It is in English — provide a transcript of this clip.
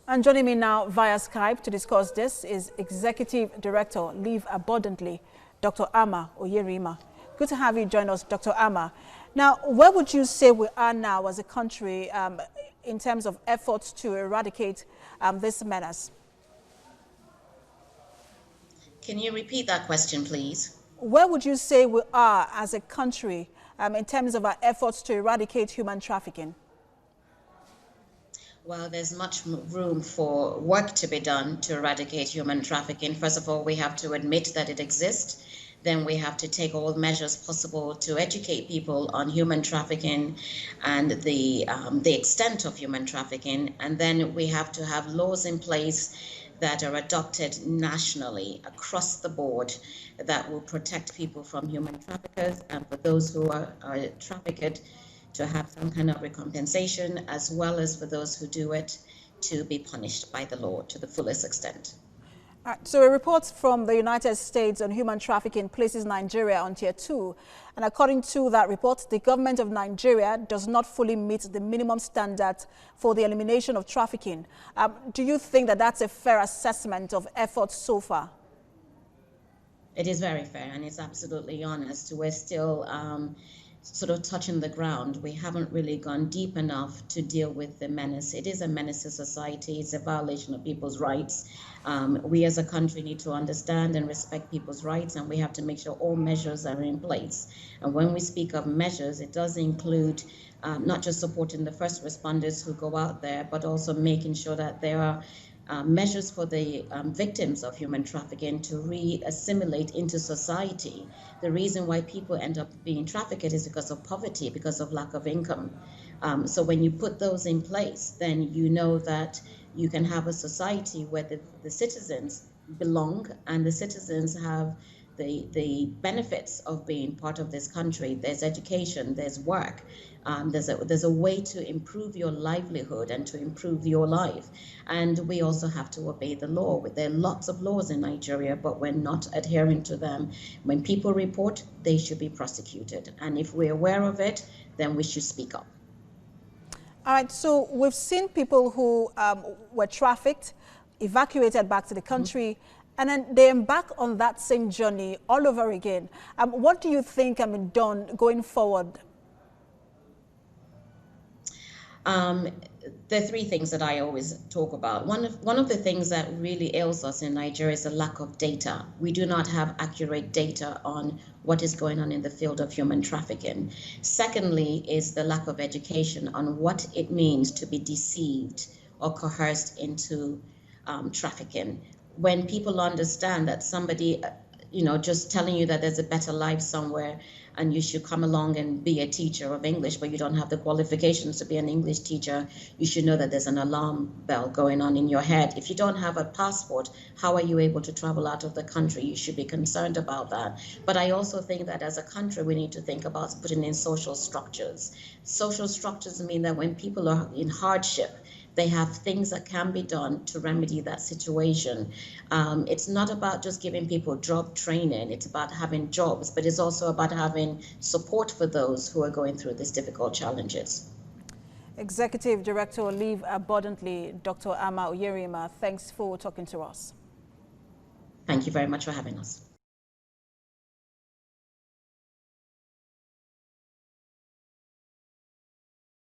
And joining me now via Skype to discuss this is Executive Director, Live Abundantly, Dr. Onyerinma. Good to have you join us, Dr. Amma. Now, where would you say we are now as a country in terms of efforts to eradicate this menace? Can you repeat that question, please? Where would you say we are as a country in terms of our efforts to eradicate human trafficking? Well, there's much room for work to be done to eradicate human trafficking. First of all, we have to admit that it exists. Then we have to take all measures possible to educate people on human trafficking and the extent of human trafficking. And then we have to have laws in place that are adopted nationally across the board that will protect people from human traffickers, and for those who are trafficked to have some kind of recompensation, as well as for those who do it to be punished by the law to the fullest extent. All right, so a report from the United States on human trafficking places Nigeria on tier 2. And according to that report, the government of Nigeria does not fully meet the minimum standards for the elimination of trafficking. Do you think that that's a fair assessment of efforts so far? It is very fair, and it's absolutely honest. We're still sort of touching the ground. We haven't really gone deep enough to deal with the menace. It is a menace to society. It's a violation of people's rights. We as a country need to understand and respect people's rights, and we have to make sure all measures are in place. And when we speak of measures, it does include not just supporting the first responders who go out there, but also making sure that there are measures for the victims of human trafficking to re-assimilate into society. The reason why people end up being trafficked is because of poverty, because of lack of income. So when you put those in place, then you know that you can have a society where the citizens belong and the citizens have the benefits of being part of this country. There's education, there's work, there's a way to improve your livelihood and to improve your life. And we also have to obey the law. There are lots of laws in Nigeria, but we're not adhering to them. When people report, they should be prosecuted. And if we're aware of it, then we should speak up. All right, so we've seen people who were trafficked, evacuated back to the country, and then they embark on that same journey all over again. What do you think can be done going forward? There are three things that I always talk about. One of the things that really ails us in Nigeria is a lack of data. We do not have accurate data on what is going on in the field of human trafficking. Secondly is the lack of education on what it means to be deceived or coerced into trafficking. When people understand that somebody, just telling you that there's a better life somewhere and you should come along and be a teacher of English, but you don't have the qualifications to be an English teacher, you should know that there's an alarm bell going on in your head. If you don't have a passport, how are you able to travel out of the country? You should be concerned about that. But I also think that as a country, we need to think about putting in social structures. Social structures mean that when people are in hardship, they have things that can be done to remedy that situation. It's not about just giving people job training. It's about having jobs, but it's also about having support for those who are going through these difficult challenges. Executive Director, Live Abundantly, Dr. Onyerinma, thanks for talking to us. Thank you very much for having us.